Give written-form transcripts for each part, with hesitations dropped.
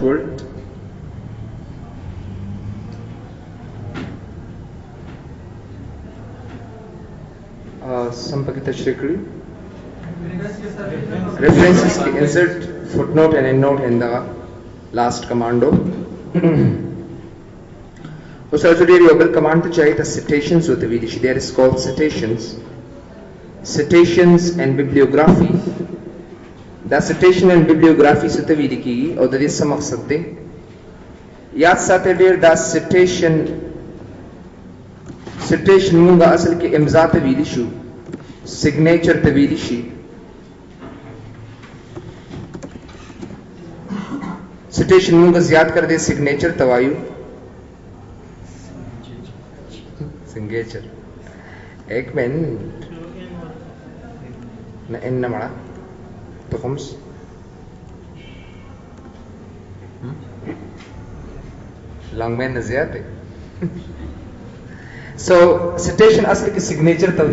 World. Some Shrekri. References ki insert footnote and endnote in the last commando. उस अर्जुन अगर कमांड तो चाहिए था citations होते विदिश. There is called citations and bibliography. The citation and bibliography से तो विदिकी और दरिया समझ सकते. याद साथे डेर दा citation मुंगा असल के इम्ज़ा तो विदिशु, signature तो विदिशी. citation मुंगा ज़्यादा कर दे signature तवायु. signature एक मिनट न इन न मरा तो खम्स लॉन्ग में न ज़्यादा. so citation असल की signature तव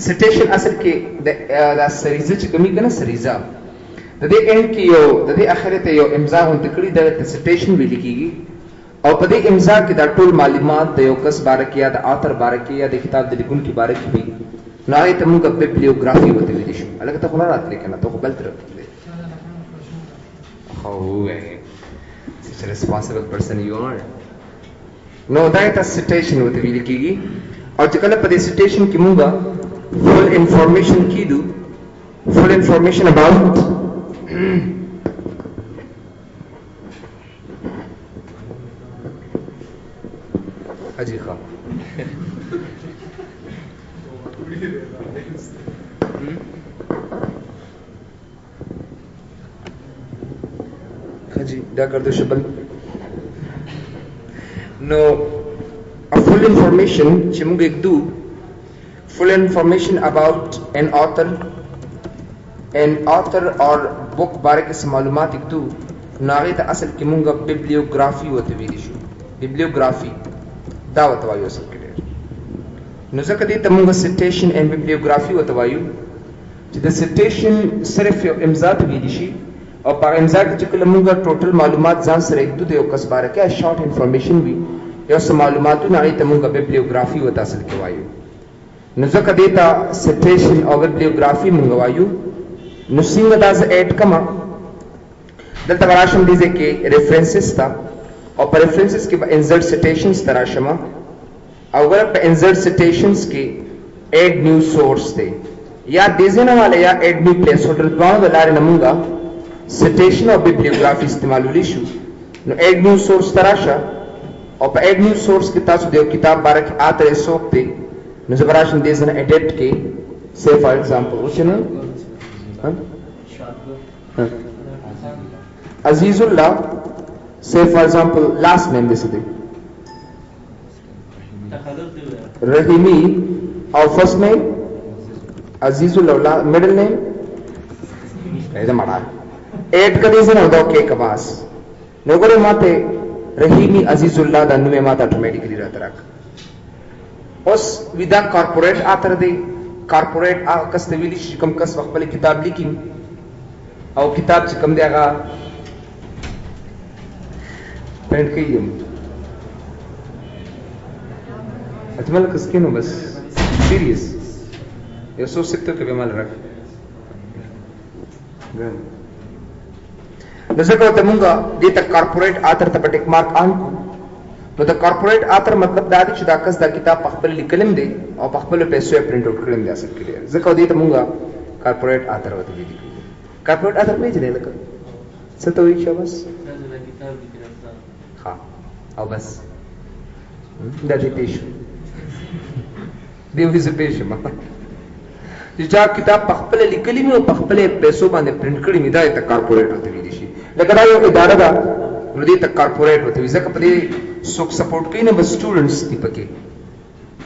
citation असल के दा सरीज़ चिकमी का ना सरीज़ा दे एंड की यो दे आखिरत यो इम्ज़ा हों तकड़ी दे citation भी लिखीगी और पदे इम्ज़ा की दा टूल मालूमात दे योकस बारकिया दा आतर बारकिया दे किताब दे लिखुन की बारकी भी ना ये तमु का बिब्लियोग्राफी होते विदिशु अलग तो खुला रात लेकिन तो खुबल तरफ ले how such a responsible person you are. No that is citation होते भी लिखीगी और जकल पदे citation की मुंगा full information की दो full information about हाजी खां हाजी दा कर दो शबल. No a full information चिमुंग एक दो full information about an author और book बारे के मालूमात एक दो नागीत असल की मुंगा bibliography होते विदिशु. bibliography दावत वायु असल के लिए नुज़क दी तमुंगा citation and bibliography होते वायु जिधर citation सिर्फ इम्ज़ा विदिशी और पर इम्ज़ा के चिकल मुंगा टोटल मालूमात जान सर एक दो दे ओकस बारे के शॉर्ट इंफॉर्मेशन भी या सब मालूमात तो नागीत तमुंगा bibliography होता असल के वायु नुज़क दी ता citation और bibliography मुंगा वायु नुसिंग दाज़ ऐड कमा दल तबराशम दीज़े के references था और पर रेफरेंसेस के इंसर्ट सिटेशंस तराशमा अगर पर इंसर्ट सिटेशंस के ऐड न्यू सोर्स थे या डिजाइन वाले या ऐड न्यू प्लेस होल्डर दोनों दलारे नमूंगा सिटेशन और बिब्लियोग्राफी इस्तेमाल उलिशु नो ऐड न्यू सोर्स तराशा और पर ऐड न्यू सोर्स के तासु देव किताब बारक आतरे सोकते नो जबराशन डिजाइन एडिट के से फॉर एग्जांपल उचना Azizullah say for example last name this is Rahimi our first name Azizullah middle name ऐसा मरा ऐड कर दिया ना उधर के कबास नौकरी माते Rahimi Azizullah दानु में माता ऑटोमेटिकली रहता रख उस विदा कॉर्पोरेट आतर दे कॉर्पोरेट आ कस्तवीली शिकम कस वक्त पहले किताब लिखी और किताब शिकम देगा पेंट की ये अजमल किसके नो बस सीरियस ये सोच सकते हो कि बेमाल रख जैसे को तमुंगा ये तक कॉर्पोरेट आतर तब टेक मार्क आन तो द कॉर्पोरेट आतर मतलब दादी शुदा कस दा किताब पखबल लिखलम दे और पखबल पैसे प्रिंट आउट करलम दे सकते हैं जैसे को ये तमुंगा कॉर्पोरेट आतर होती है कॉर्पोरेट आतर में जने लगा सतोई शाबाश हाँ और बस दादी पेश देव ही पेश माता जिजा किताब पखपले लिखली में पखपले पैसों बांधे प्रिंट करी मिदा ये तक कॉर्पोरेट होते हैं दिशी लेकिन आयो इदारा दा नदी तक कॉर्पोरेट होते हैं जैसे कपड़े सुख सपोर्ट कहीं ना बस स्टूडेंट्स दीपके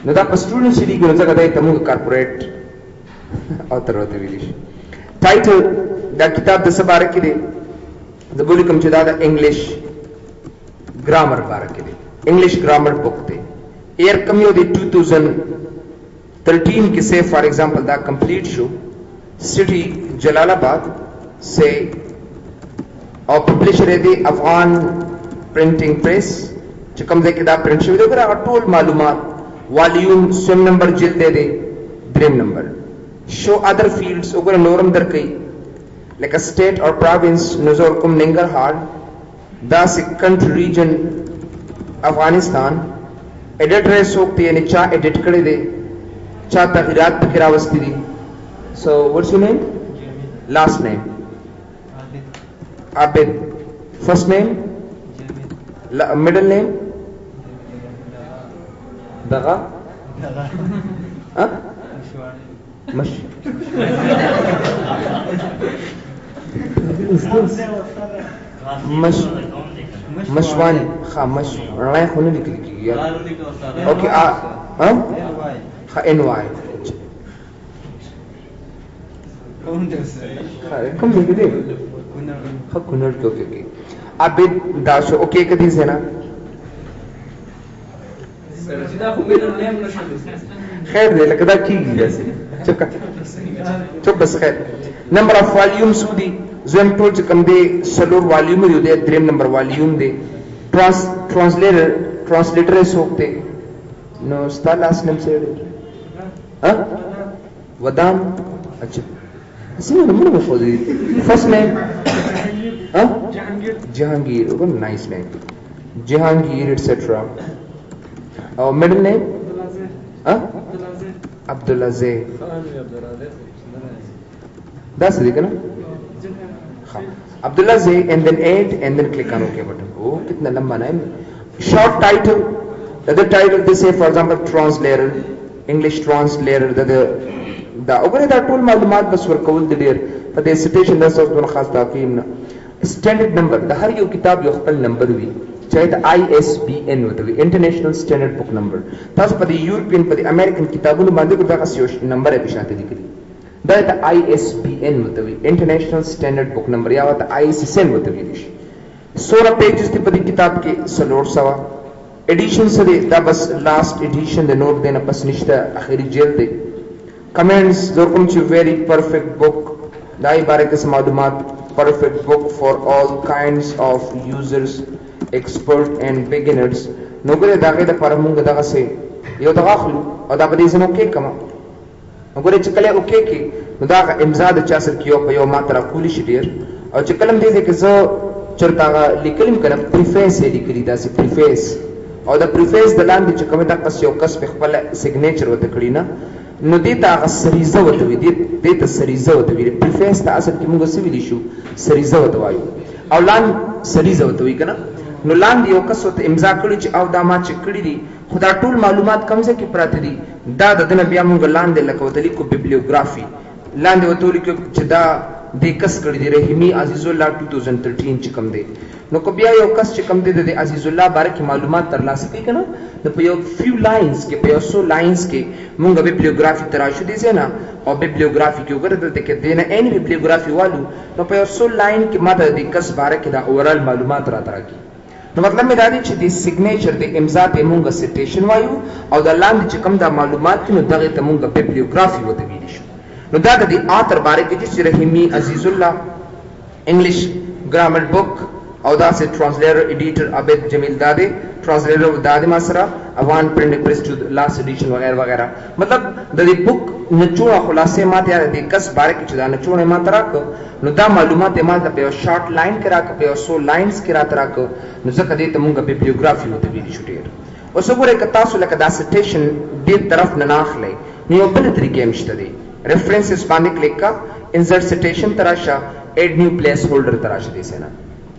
नदा पर स्टूडेंट्स यदि कोई जगह दाई तमुंग corporate author of the village. Title the kitab the sabarakide the bulikam chida the English grammar barakide English grammar book the air kamyo the 2013 ki say for example the complete show city Jalalabad से او پبلشر دی افغان پرنٹنگ پریس چې کوم ځای کې دا پرنٹ شوی دی هغه ټول معلومات والیوم سم نمبر جلد دی دریم نمبر شو ادر فیلډز وګوره نورم درکې لکه سټیټ او پروینس نظر کوم ننګرهار دا سکنټ ریجن افغانستان ایڈیټر څوک دی یعنی چا ایڈیټ کړی دی چا تغیرات پکې راوستي دي سو واټس یور نیم last name Abid first name middle name Daga huh Mash Mashwani kha mash رای خو نه لیکل کیږي اوکې ها خا NY کوم دی دی خ کونړ کې اوکې عبد داشو اوکې کدي زنا خیر دی لکه دا کیږي داسې چوپ بس خیر نمبر اف والیومز دی زم ټول چې کوم دی سلور والیوم دی دریم نمبر والیوم دی ट्रांसलेटर सोखते नो स्टा last name से हाँ वदान अच्छा इसी में नंबर में खोजी फर्स्ट नेम हाँ Jahangir oh nice name Jahangir etcetera और मिडिल नेम हाँ अब्दुल्लाज़े दस देखा ना हाँ Abdulaze and then add and then click on OK button. Oh, कितना लंबा नाम. Short title. The other title they say for example translator, English translator. The अगर इधर टूल मालूमात बस वर्कौल दिलेर. पर the citation that's also दोनों खास ताकीम ना. Standard number. The हर यो किताब यो खपल number भी. चाहे तो ISBN होता है International Standard Book Number. तास पर the European पर the American किताबों में बांधे को दागा सियोश number है पिछाते दिखरी. دا د ISBN متوي انټرنیشنل سټانډرډ بک نمبر یا د ISSN متوي دي 16 پیجز دی په دې کتاب کې سلور سوا ایډیشن سره دا بس لاست ایډیشن د نوٹ دینه پس نشته اخیری جلد دی کمنټس زرکم چې ویری پرفیکټ بک دا باره کې معلومات پرفیکټ بک فار all kinds of users expert and beginners نو ګره داګه د پرمونګ دغه سه یو دغه خلو او دا په دې سمو کې کما وګوره چې کله اوکې کې نو دا امضا د چا سره کیو په یو ماتره کولی شي ډیر او چې کلم دې کې زه چرته لیکلم کنه پریفیس یې لیکلی دا سي پریفیس او دا پریفیس د لاندې چې کومه دا پس یو کس په خپل سیګنیچر وته کړی نه نو دې ته سریزه وته وي دې ته سریزه وته وي پریفیس ته اصل کې موږ څه ویلی شو سریزه وته وایو او لاندې سریزه وته وي کنه نو لاندې یو کس وته امضا کړی چې او دا ما چې کړی دي خدا ټول معلومات کمزه کې پراته دي دا د دنیا بیا موږ لاندې لکه وته لیکو بیبلیوګرافي لاندې وته لیکو چې دا د کس کړی دی رحیمی عزیز الله 2013 چې کوم دی نو کو بیا یو کس چې کوم دی د عزیز الله باره کې معلومات ترلاسه کوي کنه نو په یو فیو لاینز کې په یو سو لاینز کې موږ بیبلیوګرافي تراشو دي زینا او بیبلیوګرافي کې وګورئ دلته کې دینه ان بیبلیوګرافي والو نو په یو سو لاین کې ماته د کس باره کې دا اورال معلومات راځي نو مطلب مې دا دی چې د سیګنیچر د امضا ته مونږه سټیشن وایو او د لاندې چې کوم دا معلومات نو دغه ته مونږه بیبلیوګرافي وته ویل شو نو دا د آثر باره کې چې رحیمی عزیز الله انګلیش ګرامر بک او دا سے ټرانسلیټر ایډیټر عبد جمیل داده ټرانسلیټر داده ما سره افغان پرنټ پریس ټو لاست ایډیشن وغیرہ وغیرہ مطلب د دې بک نچوړه خلاصې ماته یاد دي کس باره کې چې دا نچوړه ماته راک نو دا معلومات ماته په شارټ لاین کې راک په سو لاینز کې راک نو ځکه دې ته مونږه بیبلیوګرافي وته ویل شو ډیر اوس وګورئ که تاسو لکه دا سټیشن دې طرف نه ناخلئ نو یو بل طریقې مشته دي रेफरेंसेस باندې کلیک کا انسرټ سټیشن تراشه اډ نیو پلیس هولډر تراشه دي سینا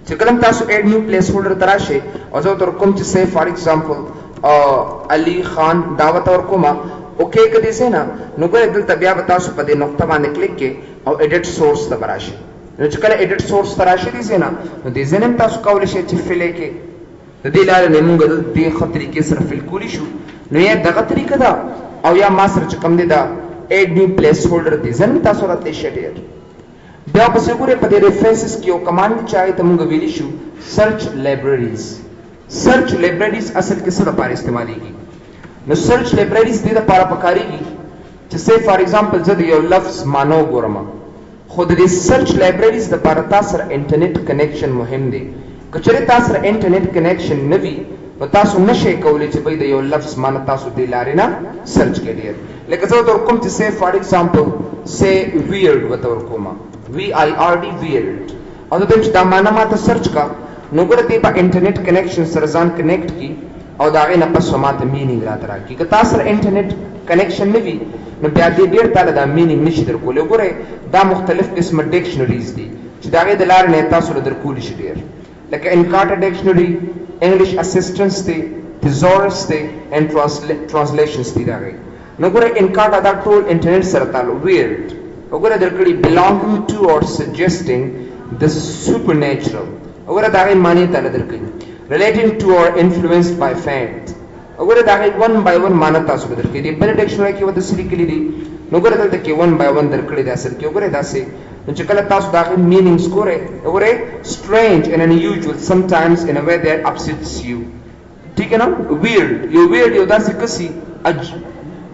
چې کلم تاسو اډ نیو پلیس هولډر تراشه او زه تر کوم چې سه فار ایگزامپل علي خان دعوت اور کومه اوکې کدي سینا نو ګره دلته بیا تاسو په دې نقطه باندې کلیک کې او ایډیټ سورس ته براشه نو چې کله ایډیټ سورس تراشه دي سینا نو دې زنم تاسو کولای شئ چې فلې کې د دې لارې نه موږ د دې خطرې کې سره فل کولی شو نو یا دغه طریقه دا او یا ما سره چې کوم دي دا add new placeholder دي زن تاسو راته شډیر بیا په څګوره په دې ریفرنسز کې یو کمانډ چای ته موږ ویلی شو سرچ لایبرریز اصل کې څه لپاره استعمالېږي نو سرچ لایبرریز دې لپاره پکاريږي چې سه فار ایگزامپل زه یو لفظ مانو ګورم خود دې سرچ لایبرریز د لپاره تاسو سره انټرنیټ کنیکشن مهم دی که چېرې تاسو سره انټرنیټ کنیکشن نه وي نو تاسو نشئ کولی چې بھئی د یو لفظ معنی تاسو دې لارې نه سرچ کړئ ډېر لکه زه ورته ورکوم چې say for example say weird ورته ورکوم WIRD weird او ته چې دا معنی ماته سرچ کا نو ګوره دې په انټرنیټ کنیکشن سره ځان کنیکټ کی او دا غي نه پس ماته مینینګ راته راکړي که تاسو سره انټرنیټ کنیکشن نه وي نو بیا دې ډېر تعالی دا مینینګ نشي درکولی ګوره دا مختلف قسمه ډکشنریز دي چې دا غي د لارې نه تاسو له درکولی شي ډېر لکه انکارټر ډکشنری انګلیش اسسټنس دی thesaurus دی and translations دی دا غي نو ګوره انکارټر دا ټول انټرنیټ سره تعلق weird وګوره درکړي belonging to or suggesting the supernatural وګوره دا غي معنی تعالی درکړي relating to or influenced by fact وګوره دا غي 1 by 1 معنی تاسو درکړي دی بل ډکشنری کې وته سری کلی دی نو ګوره دلته کې 1 by 1 درکړي دی اصل کې وګوره دا سه نو چې کله تاسو دا غي meanings ګوره وګوره strange and unusual sometimes in a way that upsets you ٹھیک ہے نا weird یو دا څه کسي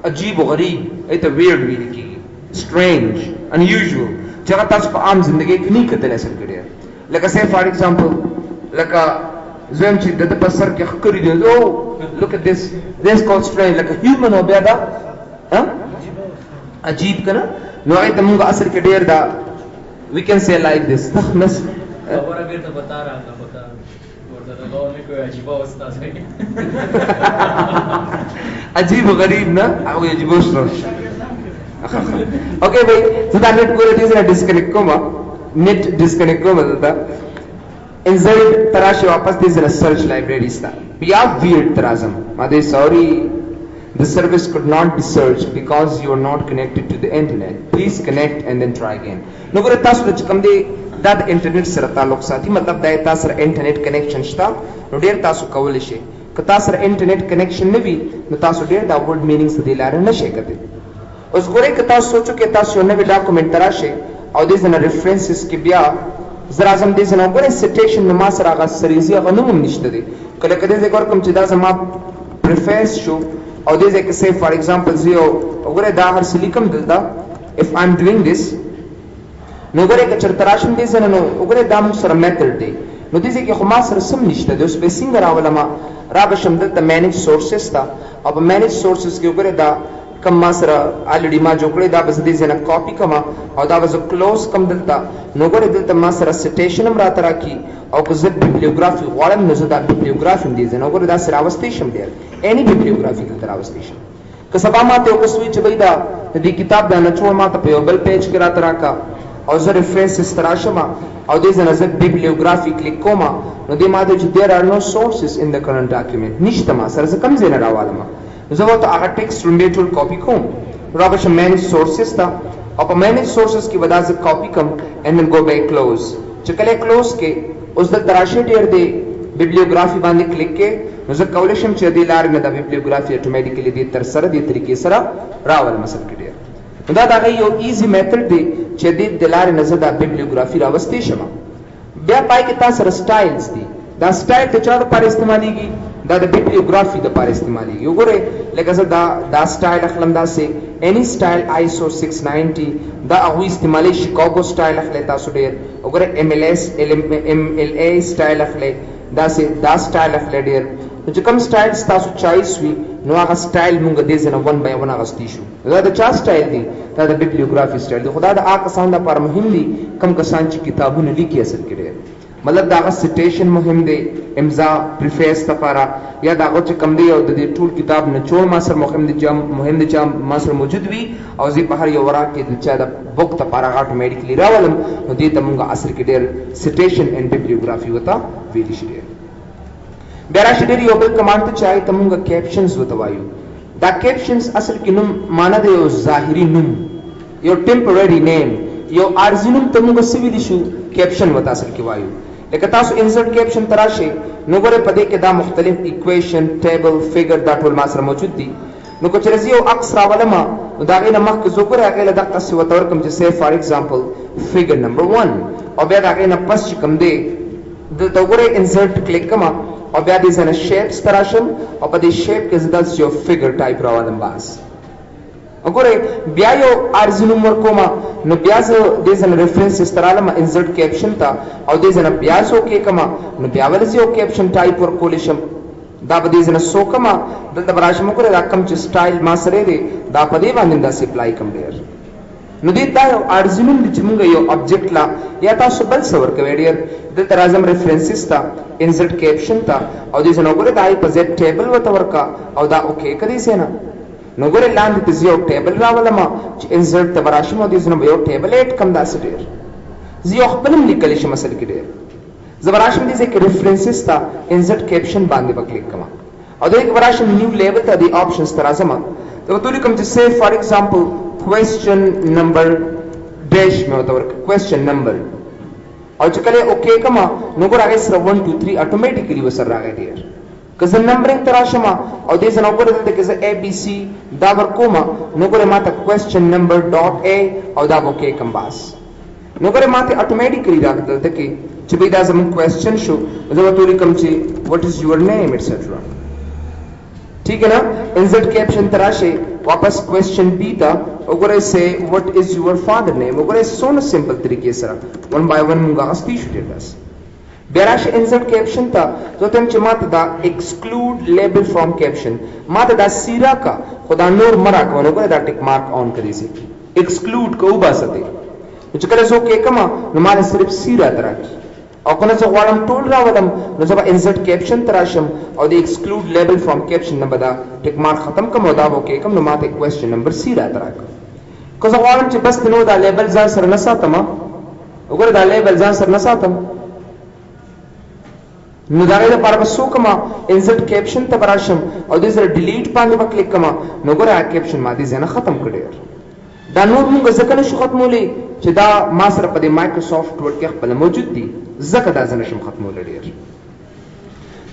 عجیب او غریب ایته weird ویل کیږي strange unusual چې هغه تاسو په عام ژوندۍ کې نه کتل اصل کې لکه say for example لکه زم چې د په سر کې خکري دی او look at this called strange like a human او بیا دا عجیب کنه نو ایته موږ اصل کې ډیر دا we can say like this تخنس خبره بیرته بتا رہا تھا بتا ورته دا نه کوئی عجیب اوستا سي عجیب غریب نه او عجیب اوستا اوکے بھائی زدا نیٹ ګورې دې سره ډیسکنیکټ کوم نیٹ ډیسکنیکټ کوم دا انزرټ تراشه واپس دې سره سرچ لایبرری ستا بیا ویرډ ترازم ما دې سوري the service could not be searched because you are not connected to the internet please connect and then try again نو ګورې تاسو چې کوم دې دا د انټرنیټ سره تعلق ساتي مطلب دا تاسو سره انټرنیټ کنیکشن شته نو ډیر تاسو کولی شئ که تاسو سره انټرنیټ کنیکشن نه وي نو تاسو ډیر دا ورډ مینینګز دې لارې نشئ کتلی اوس ګورئ که تاسو سوچو کې تاسو یو نوی ډاکومنټ راشئ او دې ځنه ریفرنسز کې بیا زه راځم دې ځنه ګورئ سیټیشن نو ما سره هغه سریزي هغه نوم هم نشته دی کله که دې ځای ګور کوم چې دا زما پریفیس شو او دې ځای کې say for example زه یو وګورئ دا هر څه لیکم دلته if I'm doing this نو ګورئ که چېرته راشم دې ځای نه نو وګورئ دا موږ سره میتھډ دی نو دې ځای کې خو ما سره سم نشته دی اوس به څنګه راولمه را به شم دلته مینیج سورسز ته او په مینیج سورسز کې وګورئ دا کم ما سره الریډي ما جوړ کړی دا به زه دې ځای نه کاپي کوم او دا به زه کلوز کوم دلته نو ګورئ دلته ما سره سیټیشن هم راته راکړي او که زه بیبلیوګرافي غواړم نو زه دا بیبلیوګرافي هم دې ځای نه وګورئ داسې راوستی شم ډېر any bibliography دلته راوستی شم که سبا ماته یو کس وایي چې بھئی دا د دې کتاب دا نچوړ ماته په یو بل پیج کې راته راکړه او زه ریفرنسز ته راشم او دې ځای نه زه بیبلیوګرافي کلیک کوم نو دې ما ته چې there are no sources in the current document نشته ما سره زه کوم ځای نه راوالم زه ورته هغه ټیکسټ لومړی ټول کاپي کوم را به شم مینیج سورسز ته او په مینیج سورسز کې به دا زه کاپي کوم and then go back close چې کله کلوز کې اوس دلته راشئ ډېر دی بیبلیوګرافي باندې کلیک کې نو زه کولی شم چې دې لارې نه د بیبلیوګرافي اټومیټیکلی دې تر سره دې طریقې سره راولم اصل کې ډېر نو دا د هغې یو ایزي میتھډ دی چې دې د لارې نه زه دا بیبلیوګرافي راوستی شم بیا پای کې تا سره سټایلز دي دا سټایل د چا دپاره استعمالیږي دا د بیبلیوګرافي دپاره استعمالیږي وګورئ لکه زه دا سټایل اخلم داسې any style ISO 690 دا هغوی استعمالی شیکاګو سټایل اخلی تاسو ډېر وګورئ MLA سټایل اخلی داسې دا سټایل اخلی ډېر نو چې کوم سټایل ستاسو چایس وي نو هغه سټایل مونږ دې ځای نه 1 by 1 اخیستی شو دا د چا سټایل دی دا د بیبلیوګرافي سټایل دی خو دا د هغه کسانو دپاره مهم دي کوم کسان چې کتابونه لیکي اصل کې ډېر مطلب د هغه سیټیشن مهم دی امضا پریفیس لپاره یا د هغه چې کوم دی او د دې ټول کتاب نچوړ ما سره مهم دی چې ما سره موجود وي او زه په هر یو ورق کې د چا د بک لپاره هغه اټومیټیکلی راولم نو دې ته مونږ اصل کې ډېر سیټیشن اینډ بیبلیوګرافي ورته ویلی شي ډېر بیا راشي ډېر یو بل کمانډ ته چې هغې ته مونږ کیپشنز ورته وایو دا کیپشنز اصل کې نوم معنا د یو ظاهري نوم یو ټیمپرري نیم یو عارضي نوم ته مونږ څه ویلی شو کیپشن ورته اصل کې وایو لکه تاسو انسرټ کیپشن ته راشئ نو ګورئ په دې کې دا مختلف ایکویشن ټیبل فیګر دا ټول ما سره موجود دي نو که چېرې زه یو عکس راولم نو د هغې نه مخکې زه ګورئ هغې له دقسې ورته ورکړم چې say for example figure number 1 او بیا د هغې نه پس چې کوم دی دلته وګورئ انسرټ کلیک کوم او بیا دې ځای نه شیپس ته راشم او په دې شیپ کې زه داسې یو فیګر ټایپ راولم بس وګوره بیا یو عارضی نوم ورکوما نو بیا زه دې ځنه ریفرنس استراله ما انسرټ کیپشن تا او دې ځنه بیا سو کې کما نو بیا ول زه یو کیپشن ټایپ ورکول شم دا به دې ځنه سو کما دلته براشم وګوره دا کم چې سټایل ما سره دی دا په دې باندې دا سپلای کم ډیر نو دې دا یو عارضی نوم چې موږ یو آبجیکټ لا یا تاسو بل څه ورکوي ډیر دلته راځم ریفرنسز تا انسرټ کیپشن تا او دې ځنه وګوره دا په زد ټیبل وته ورکا او دا اوکې کړی سینا نو ګوره لاندې ته یو ټیبل راولم چې انسرټ ته براشم او دې ځنه یو ټیبل اډ کم داسې ډیر زه خپلم لیکل شم مثلا کې ډیر زبراشم دې کې ریفرنسز تا انسرټ کیپشن باندې وکلیک کما او دې کې براشم نیو لیبل ته دې آپشنز تر راځم ته ټول کوم چې سیف فار ایگزامپل question number dash में होता है question number और जो कले ओके कमा नोगर आगे सर 1 2 3 ऑटोमेटिकली वो सर रागे डियर कज नंबरिंग तराशमा और दे सन ओगर दे कज a b c दावर कोमा नोगर माता question number dot a और दा ओके कम बास नोगर माते ऑटोमेटिकली राग दे के चबे दा सम क्वेश्चन शो जो तोरी कम ची what is your name etcetera ठीक है ना इंसर्ट कैप्शन तराशे वापस क्वेश्चन बी था ओगरे से what is your father name ओगरे सोन सिंपल तरीके से वन बाय वन मुंगा अस्ती शुटेडस बेराश इंसर्ट कैप्शन था तो तुम चमात दा एक्सक्लूड लेबल फ्रॉम कैप्शन मात दा सीरा का खुदा नूर मरा को ओगरे दा टिक मार्क ऑन करी से एक्सक्लूड को उबा सते तो चकले सो के कमा हमारे सिर्फ सीरा तरह की और कोने से वालम टूल रावलम नो जब इंसर्ट कैप्शन तराशम और the exclude label from caption न बदा टिक मार्क खत्म कम होदा वो के कम नो माते क्वेश्चन नंबर सी रा तरा को से वालम च बस नो दा लेबल जा सर नसा तमा ओगर दा लेबल जा सर नसा तम नो दागे द पर बसो कमा इंसर्ट कैप्शन तराशम और दिस डिलीट पाने पर क्लिक कमा नो गोरा कैप्शन मादी जना खत्म कड़े دا نور موږ ځکه نشو ختمولې چې دا ما سره په دې مایکروسافټ ورډ کې خپل موجود دي ځکه دا ځنه شم ختمولې ډیر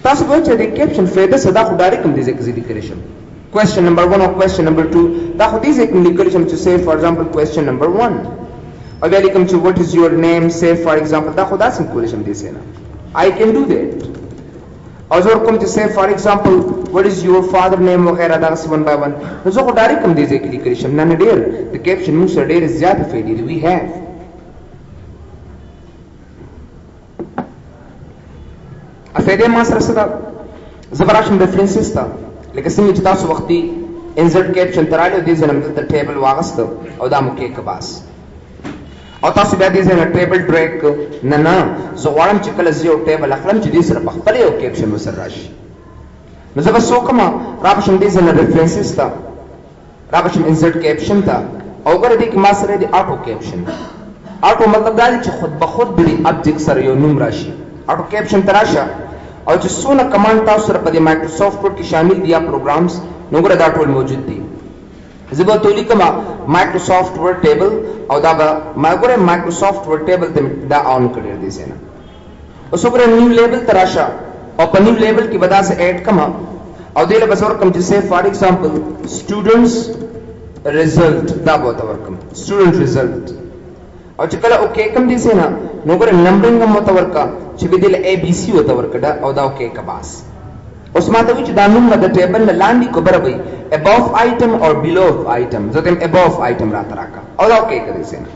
تاسو به چې د کیپشن فایده صدا خو ډایرکټ کوم دي ځکه زیات کړی شم question number 1 or question number 2 دا خو دې ځکه لیکل شم چې say for example question number 1 او بیا لیکم چې what is your name say for example دا خو دا سم کول شم دې سینا I can do that او زه کوم چې say for example what is your father name وغیرہ دا one by one نو زه خو ډایرکټ کوم دې ځکه لیکل شم نه ډیر د کیپشن موږ سره ډیر زیات فائدې دي we have افیدې ما سره صدا زبراشم ریفرنسز تا لکه څنګه چې تاسو وختي انسرټ کیپشن تراله دې ځنه د ټیبل واغست او دا مو کې کباس او تاسو بیا دې ځنه ټیبل ډریګ نه نه زه غواړم چې کله زه یو ټیبل اخلم چې دې سره په خپل یو کیپشن وسر راشي نو زه به سو کوم راپښم دې ځنه ریفرنسز تا راپښم انسرټ کیپشن تا او ګره دې کې ما سره دې اټو کیپشن اټو مطلب دا چې خود به خود دې ابجیکټ سره یو نوم راشي اټو کیپشن تراشه او چې څونه کمانډ تاسو سره په مایکروسافټ ورډ کې شامل دي یا پروګرامز نو ګره دا ټول موجود دي زبر تولی کما مایکروسافټ ورډ ټیبل او دا ما ګره مایکروسافټ ورډ ټیبل ته دا آن کړی دی سینا اوس ګره نیو لیبل تراشه او په نیو لیبل کې ودا سے اډ کما او دله بسور کم چې say for example students result دا بوته ورکم student result او چې کله اوکې کم دي سینا نو ګره نمبرینګ هم وته ورکا چې بدله a b c وته ورکړه او دا اوکې کباس اوس ماته وی چې دا نوم د ټیبل لاندې کو برابر above item or below item ځکه above item را تراکا او دا اوکې کړی سینا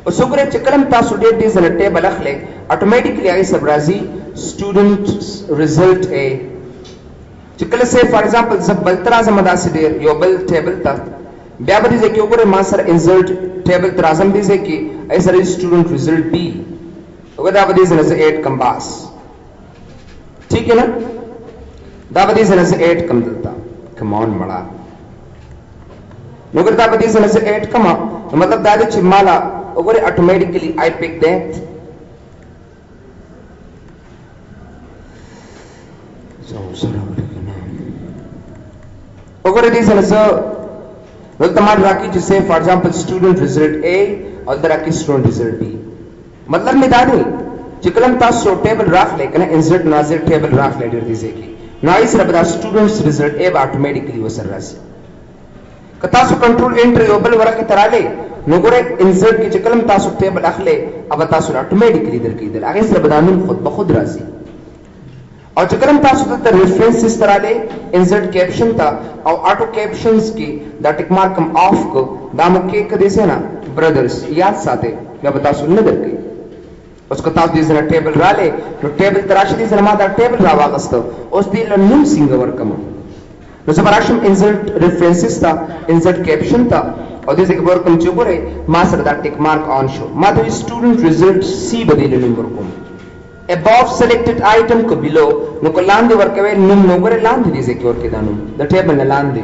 اوس وګورئ چې کلم تاسو ډېر دې زره ټیبل اخلي اتوماتیکلی هغه سب راځي student result a چې کله say for example زبل ترازم داسې ډېر یو بل ټیبل ته بیا به دې کې وګورئ ما سره insert ټیبل ترازم دې کې ای سره student result b وګدا به دې زره 8 کم باس ٹھیک ہے نا دا به دې زره 8 کم دلتا کم اون مړه نو ګردا به دې زره 8 کم مطلب دا چې مالا وګورئ اتوماتیکلی I pick that وګورئ دې سره نو تمہارا راکی چې say for example student result a اور راکی student result b مطلب می دا دی چې کلم تاسو ټیبل راخلې کنه insert ناظر ټیبل راخلې ډېر دي ځکه نو ای سره به students result a اتوماتیکلی وسر راځي که تاسو کنټرول انټر یو بل ورکه تراله نو ګوره insert کې چې کلم تاسو ټیبل اخلې او تاسو اتوماتیکلی درکې دل هغه سره بدانون خود به خود راځي او چې کلم تاسو ته ریفرنسز تراله انسرټ کیپشن تا او اټو کیپشنز کې دا ټیک مارک کم آف کو دا مو کې کدي سه نه برادرز یاد ساته بیا بتا سن نه درکې اوس کو تاسو دې سره ټیبل رااله نو ټیبل تراشه دې سره ما دا ټیبل را واغستو اوس دې لنوم څنګه ورکم نو زبراشم انسرټ ریفرنسز تا انسرټ کیپشن تا او دې څنګه ورکم چې ګوره ما سره دا ټیک مارک آن شو ما ته سټوډنټ ریزلټ سی بدیل نوم ورکوم above selected item ko below no ko lande workave num no gore lande dise ki worke danum the table na lande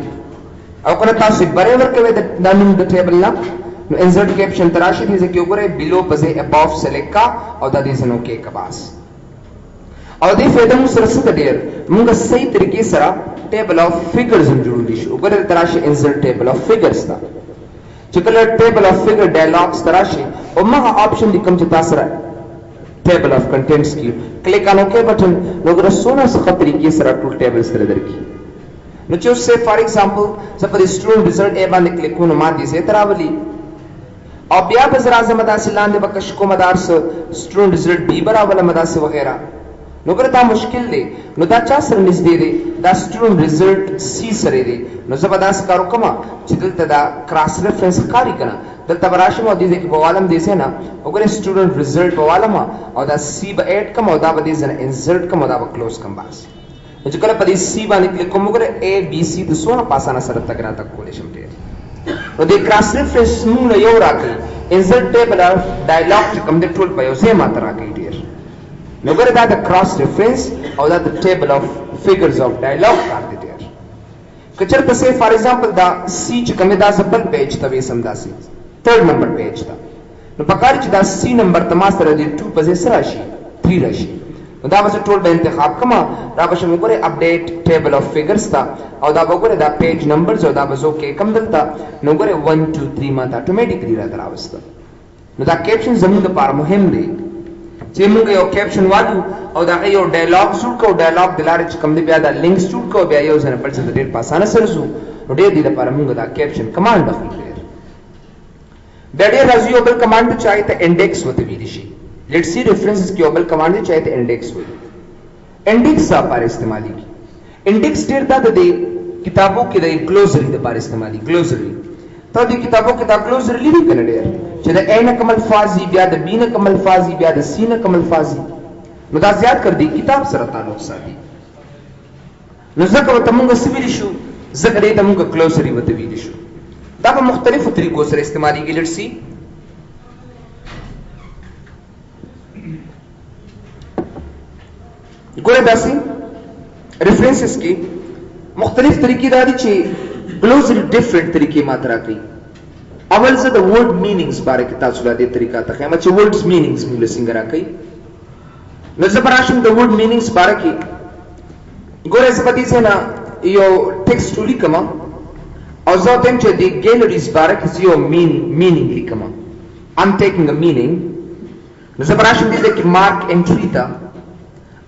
aw kana tasu bare workave the num the table na no insert caption tarashi dise ki gore below pase above select ka aw da dise no ke kabas aw de fedam sarasat der munga sahi tarike sara table of figures juruli shu gore tarashi insert table of figures ta chikala table of figure dialogs tarashi umma option dikam chita sara table of contents की click on OK button लोग रसोना से तरीके से tool table से दर की नो चूज से for example suppose student result ए बांध क्लिक को मा दिसे तरावली और बिया बजरा से मदासी लांदे बकश को मदार से स्टूडेंट रिजल्ट बी बराबर मदासी वगैरह नो करता मुश्किल दे नो दा चा सर निस दे दा स्टूडेंट रिजल्ट सी सरे दे नो जबरदस्त कारो कमा चिदल तदा क्रॉस रेफरेंस कारी कना दलता बराशम और दीजे की बवालम देसे ना अगर स्टूडेंट रिजल्ट बवालम और दा सी ब ऐड कम और दा बदे जन इंसर्ट कम और दा क्लोज कम बास जो कल पदी सी बाने क्लिक कम करे ए बी सी तो सोना पासाना सर तक ना तक कोलेशम टे और दे क्रॉस रेफरेंस मु न यो राके इंसर्ट टेबल डायलॉग कम दे टूल पयो से मात्रा के डियर नगर दा द क्रॉस रेफरेंस और दा the table of figures of dialogue कर दे डियर कचर तसे फॉर एग्जांपल दा सी च कम दा जबल पेज तवे समदासी थर्ड नंबर पेज था नो पकारी च दा सी नंबर तमा सर दे 2 पोजीशन राशि 3 राशि दा बस टोल बे इंतखाब कमा दा बस Magare update table of figures था और दा बगरे दा पेज नंबर्स और दा बसो के कम दलता नो गरे 1 2 3 मा ऑटोमेटिकली रा दरावस्ता नो दा कैप्शन जमीन द पार मुहिम दे जे मुगे यो कैप्शन वालू और दा यो डायलॉग सुट को डायलॉग दिलारे च कम दे बिया दा लिंक सुट को बिया यो जने पर से डेट पासाना सरसु नो दे दी दा पार मुगे दा कैप्शन कमांड दखल बेडे राजी ओबल कमांड चाहे तो इंडेक्स होते विदिशी लेट्स सी रेफरेंसेस की ओबल कमांड चाहे तो इंडेक्स हो इंडेक्स सा पार इस्तेमाली की इंडेक्स देता दे किताबों के दे ग्लोसरी दे पार इस्तेमाली ग्लोसरी तो दी किताबों के दा ग्लोसरी ली कने दे चले ए न कमल फाजी बिया द बी न कमल फाजी बिया द सी न कमल फाजी मुदा ज्यादा कर दी किताब सर ताल्लुक सादी नजक व तमुंग सिविलिशु जकरे तमुंग ग्लोसरी व तविलिशु दा पे मुख्तलिफ तरीकों से इस्तेमाली की लेट्स सी गोरे दासी रेफरेंसेस की मुख्तलिफ तरीके दादी चे ग्लोसरी डिफरेंट तरीके मात्रा की अवल से द वर्ड मीनिंग्स बारे की तासुला दे तरीका तक है मचे वर्ड्स मीनिंग्स मूल सिंगरा की नजबराशम द वर्ड मीनिंग्स बारे की गोरे सपति से ना यो टेक्स्ट टूली कमा और ज़ातें चे दी गैलरीज बारे की जियो मीनिंग लिखमा I'm taking a meaning नजबराशम दीजे की मार्क एंट्री था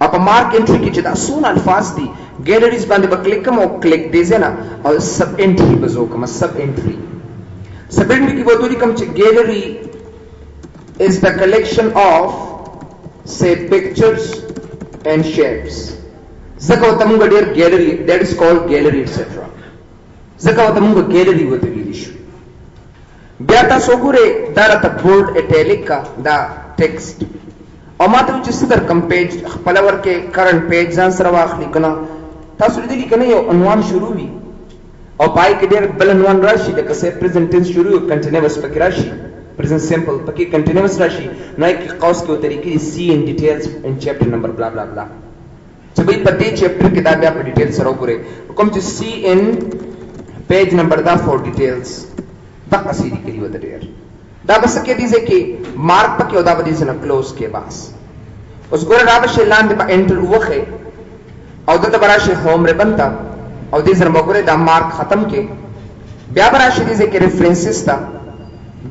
आप मार्क एंट्री की चिता सोन अल्फाज दी गैलरीज बांधे पर क्लिक कम और क्लिक दीजे ना और सब एंट्री बजो कमा सब एंट्री की वो दूरी कम चे gallery is the collection of say pictures and shapes zaka tamunga dear gallery that is called gallery etc zaka tamunga gallery wote vilishu beata sogure darata bold italic ka da text और मात्र जिस तरह कम पेज पलवर के current page जान सरवा अखली कना तासुल दिली कने यो अनवान शुरू हुई और पाई के देर बल अनवान राशि लेकर से प्रेजेंट टेंस शुरू हुई कंटीन्यूअस पकी राशि प्रेजेंट सिंपल पकी कंटीन्यूअस राशि नए की कौस के तरीके see in details in chapter number blah blah blah जब ये पते चैप्टर किताब या पर डिटेल्स सरो पूरे कम जो सी इन पेज नंबर दा फॉर डिटेल्स तक असीदी के लिए होते हैं दा बस के दीजे के मार्क पके ओदा बदी से न क्लोज के पास उस गोरे राबश लान दे एंटर वखे और दत बराशे होम रे बनता और दीजर मगरे दा मार्क खत्म के ब्या बराशे दीजे के रेफरेंसेस था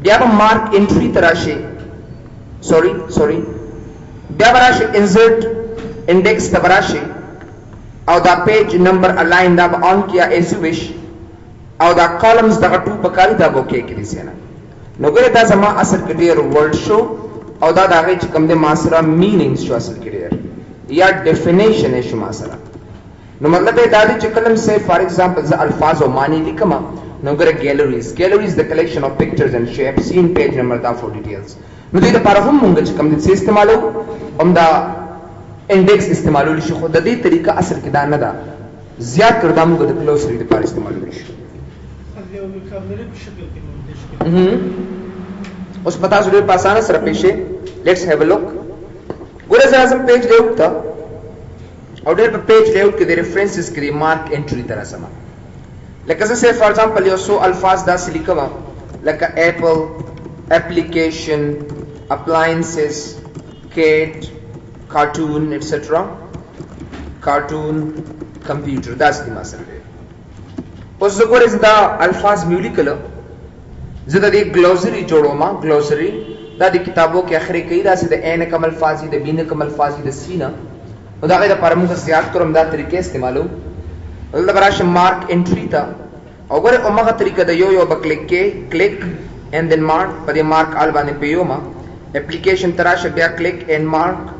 ब्या मार्क एंट्री तराशे सॉरी ब्या बराशे इंसर्ट इंडेक्स तबराशे और दा पेज नंबर अलाइन दा ऑन किया एज यू विश और दा कॉलम्स दा टू पकारी दा बोके के दीसे ना नगरे दा जमा असर क्लियर वर्ड शो और दा दागे कम दे मासरा मीनिंग्स जो असल क्लियर या डेफिनेशन है शुमा सरा नो मतलब है दादी चकलम से फॉर एग्जांपल ज अल्फाज और मानी लिखमा नो गरे galleries the collection of pictures and shapes सीन पेज नंबर दा फॉर डिटेल्स नो दे पर हम मुंग चकम से इस्तेमालो हम दा इंडेक्स इस्तेमालो लिश खुद दी तरीका असल के दाना दा ज्यादा कर दामू गद क्लोजरी दे पर इस्तेमालो लिश उस पता जुड़े पासाना सर पेशे लेट्स हैव अ लुक गुरे जरासम पेज लेआउट था और डेर पे पेज लेआउट के दे रेफरेंसेस के मार्क एंट्री तरह समा लाइक से फॉर एग्जांपल यो सो अल्फाज दा सिलिकवा like apple application appliances cat cartoon etcetera cartoon computer that's the मसल उस गुरे दा अल्फाज म्यूलिकल ज़्यादा दी ग्लोसरी जोड़ो माँ ग्लोसरी दादी किताबों के आखिरी कई दासी द एन कमल फाजी द बीन कमल फाजी द सीना उदा के द परमु का सियात करम दा तरीके इस्तेमालो उदा बराश मार्क एंट्री था और उम्मा का तरीका द यो बक्लिक के क्लिक एंड देन मार्क पर मार्क आल बाने पे यो माँ एप्लीकेशन तराश बिया क्लिक एंड मार्क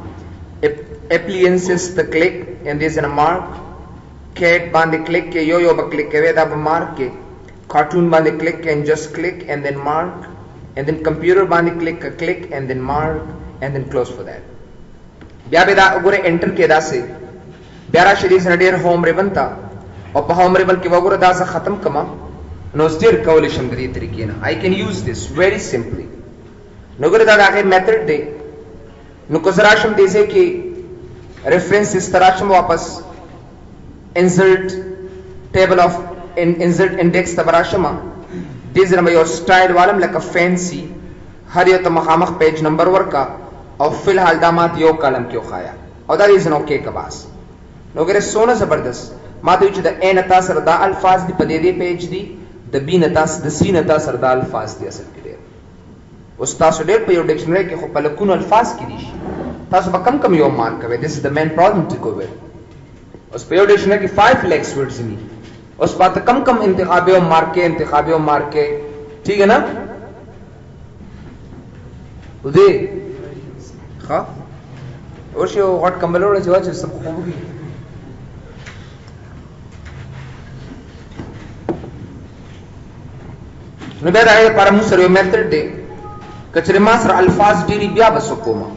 एप्लियंसेस द क्लिक एंड दिस एन मार्क कैट बांधे क्लिक के यो बक्लिक के वेदा मार्क के cartoon bande click and just click and then mark and then computer bande click and then mark and then close for that bya beda ogure enter ke da se byara series nadir home ribbon ta और home ribbon ke ogure da sa khatam kama no stir coalition gri tarike na I can use this very simply no ogure da aage method de no kozarasham de se ki reference is tarasham wapas insert table of insert index tabarashama these are your style walam like a fancy हर यो तमखामख page number वर का और फिलहाल दामात यो कलम क्यों खाया और that is an okay Kawas नोगरे सोना जबरदस्त माधुच द ए नता सरदा अल्फाज दी पदे दे पेज दी द बी नता द सी नता सरदा अल्फाज दी असल के दे उस्ताद से डेट पे यो डिक्शनरी के खपलकुन अल्फाज की दी तास बकम कम यो मार्क कवे this is the main problem to go with उस पे यो डिक्शनरी की 5 लेक्स वर्ड्स नी उस बात कम इंतखाबे और मार के ठीक है ना उदे हाँ और शो व्हाट कम्बलोड़ा जवाब सब खूब नबे राय पर मुसर मेथड दे कचरे मासर अल्फाज डेरी बिया बसकोमा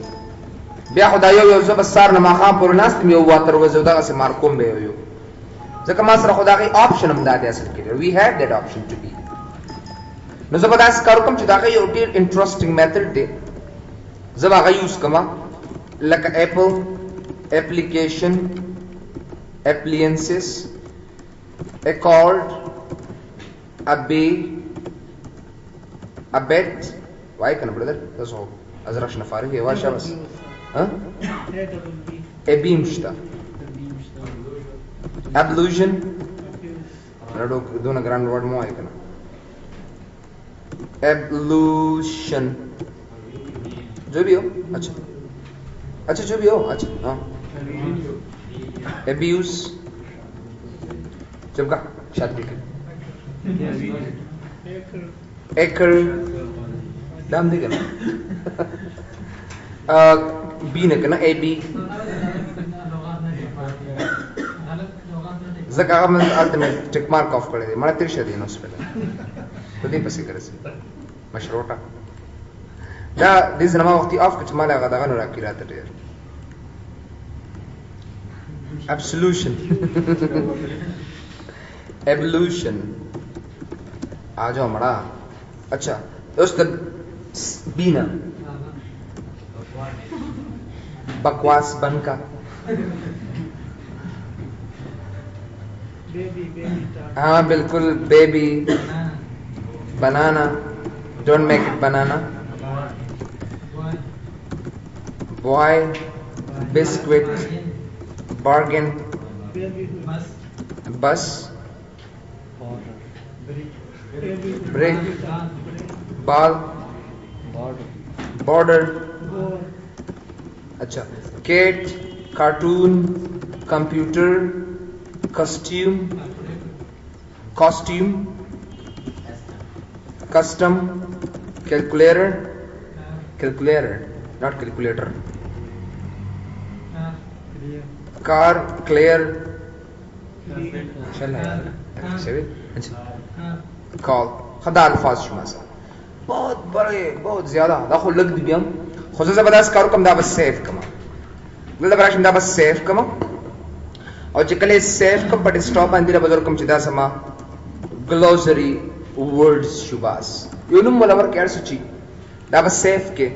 बिया खुदायो यो जब सार नमा खां पुरनास्त में वातर वजदा से मारकोम बे यो जका मासर खुदा की ऑप्शन हम दादे असल के we have that option to be न जबरदस्त कारकम चुदा के यो डेर इंटरेस्टिंग मेथड दे जब आगे यूज कमा like apple application appliances accord a bay a bet why can brother that's all azrash nafari he wa shabas ha a beam shta ablution rado dona grand word mo hai kana ablution जो भी हो अच्छा जो भी हो अच्छा हाँ abuse जब का शादी के एकर दाम दे ना बी ने करना ए बी जका में अल्टीमेट टिक मार्क ऑफ कर दे मारा तिरशा दिन उस पे तो दे बस करे से मशरूटा दा दिस नमा वक्ती ऑफ कुछ माला गदा गनो राखी रात है एब्सोल्यूशन एवोल्यूशन आ जाओ मड़ा अच्छा दोस्त बीना बकवास बन का हाँ बिल्कुल baby banana don't make it banana boy biscuit bargain bus break ball border अच्छा cat cartoon computer costume custom calculator not calculator car clear चल यार शबीर कॉल खदा अल्फाज शुमा सा बहुत बड़े बहुत ज्यादा दाखो लग दी बियम खुद जबरदस्त करो कम दा बस सेफ कमा लदा बराश दा बस सेफ कमा और चिकले सेफ कम बट स्टॉप अंदिरा बजर कम चिदा समा ग्लोसरी वर्ड्स शुबास यूनुम मुलवर केयर सुची दा बस सेफ के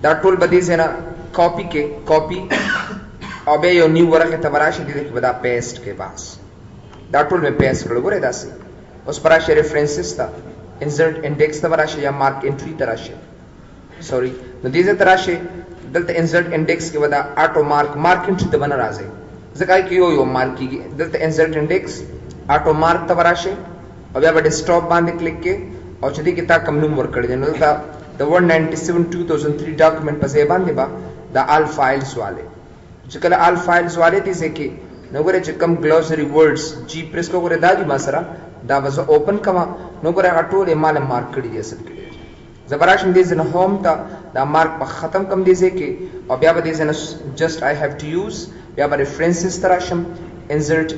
दा टूल बदी से ना कॉपी के कॉपी अबे यो न्यू वर्क के तबराश दी के बदा पेस्ट के पास दा टूल में पेस्ट करो बोले दासी उस पराश रेफरेंसेस था इंसर्ट इंडेक्स तबराश या मार्क एंट्री तराश सॉरी नतीजे तराश दलते इंसर्ट इंडेक्स के बदा ऑटो मार्क एंट्री तबना राजे जकाई कि यो मार्क की दलते इंसर्ट इंडेक्स ऑटो मार्क तबराश अब या डेस्कटॉप बांधे क्लिक के और चदी के ता कम नंबर कर देनो ता द 197 2003 डॉक्यूमेंट पर से बांधे बा द ऑल फाइल्स वाले जकल ऑल फाइल्स वाले थी से कि नगरे चकम ग्लोसरी वर्ड्स जी प्रेस को करे दाजी मासरा दा बस ओपन कमा नगरे अटोले माल मार्क कर दिए सब के जबराश दिस इन होम ता दा मार्क पर खत्म कम दिसे के और या बदे just I have to use या रेफरेंसेस तराशम इंसर्ट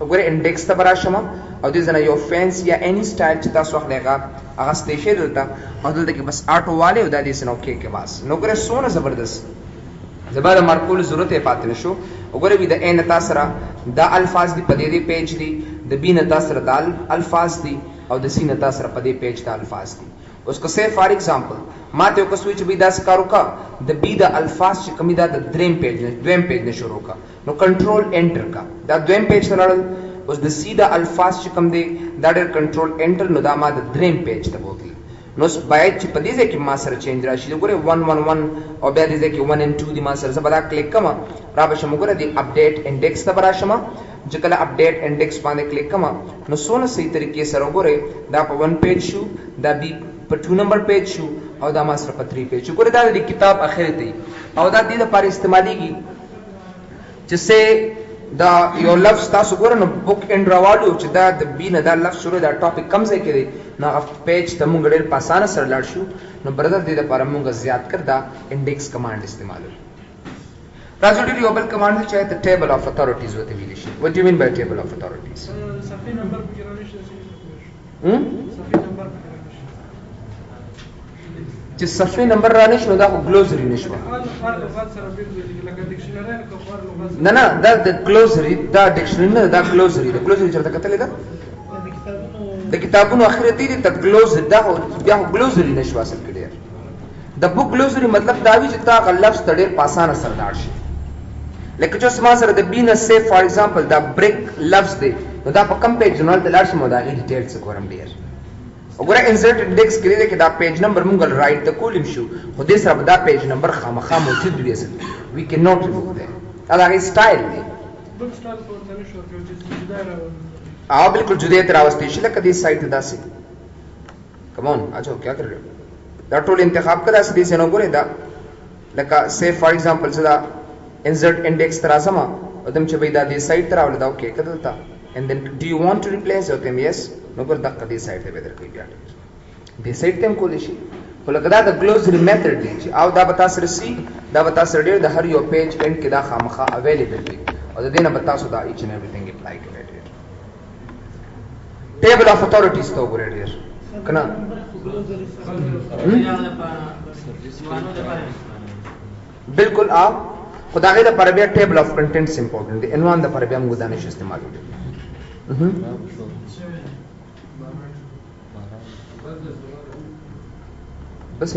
वगैरह इंडेक्स तबराशमा और दिस ना योर फैंस या एनी स्टाइल चिता सोख लेगा अगर स्टेशन देता और दिल के बस ऑटो वाले उदा दिस ना ओके के पास नौकरे सोना जबरदस्त जबर मार्कुल जरूरत है पाते नशो वगैरह भी द एन तासरा द अल्फाज दी पदे दी पेज दी द बी न तासरा द अल्फाज दी और द सी न तासरा पदे पेज द अल्फाज दी उसको से फॉर एग्जांपल माते को स्विच भी दास करो का द बी द अल्फाज कमी द द्रेम पेज ने शुरू का नो कंट्रोल एंटर का द द्वेम पेज नल उस द सी द अल्फाज कम दे दैट कंट्रोल एंटर नो द मा द द्रेम पेज द बोती नो बाइट पदी जे कि मासर चेंज राशि गोरे 111 और बे जे कि 1 and 2 दी मासर सब बड़ा क्लिक कमा राबश मुगरे दी अपडेट इंडेक्स द बराशमा जकला अपडेट इंडेक्स पाने क्लिक कमा नो सोना सही तरीके से रोगोरे दा पर 1 पेज शू दा बी पर 2 नंबर पेज शू और दा मास्टर पर 3 पेज गोरे दा दी किताब आखिर थी और दा दी पर इस्तेमाली की जिससे दा यो लफ्ज तासु गोरे नो बुक एंड रवालू च दा बी न दा लफ्ज शुरू दा टॉपिक कम से करे ना पेज तमुंगड़े पासाना सर लड़शू नो ब्रदर दे दा पर मुंगा ज्यादा कर दा इंडेक्स कमांड इस्तेमाल राजोडी रियोबल कमांड चाहे द टेबल ऑफ अथॉरिटीज होते विलिशी what do you mean by table of authorities सफे नंबर पुरानिश सफे नंबर जिस सफे नंबर रानिश नो दा ग्लोसरी निशवा ना ना दा ग्लोसरी दा डिक्शनरी दा ग्लोसरी चलता कतले दा द किताबों आखिरती दी द ग्लोसरी दा हो या ग्लोसरी निशवा सब के द बुक ग्लोसरी मतलब दावी जिता लफ्ज तड़े पासाना सरदार शे लेकिन जो समा सर द बीन से फॉर एग्जांपल द ब्रेक लफ्ज दे नो दा कम पेज नल द लास्ट मोदा इन डिटेल से कोरम डियर ओगरा इंसर्ट इंडेक्स के लिए कि दा पेज नंबर मुंगल राइट द कॉलम शू हो दे सब दा पेज नंबर खामखा मौजूद भी है we can not remove that अगर स्टाइल में बुक स्टाइल को तने शो के जुदा आओ बिल्कुल जुदे तरावस्ती शिला कदी साइट दा से कम ऑन अच्छा क्या कर रहे हो दा टोल इंतखाब कदा से दिसे नो गोरे दा लका से फॉर एग्जांपल सदा इंसर्ट इंडेक्स तरासमा उदम च बेदा दी साइट तरावल दा ओके कदलता and then do you want to replace your theme yes no पर दा कदी साइट दे बेदर कोई ब्याट दी साइट तेम कोलिशी को लगदा द ग्लोसरी मेथड दी आओ दा बता सर सी दा बता sir the her your page and के दा खामखा अवेलेबल भी और देना बता सो दा ईच एंड एवरीथिंग अप्लाई के टेबल ऑफ अथॉरिटीज तो गोरे डियर कना बिल्कुल आप खुदा के पर भी टेबल ऑफ कंटेंट्स इंपॉर्टेंट है इनवान द पर भी हम गुदानिश इस्तेमाल होते बस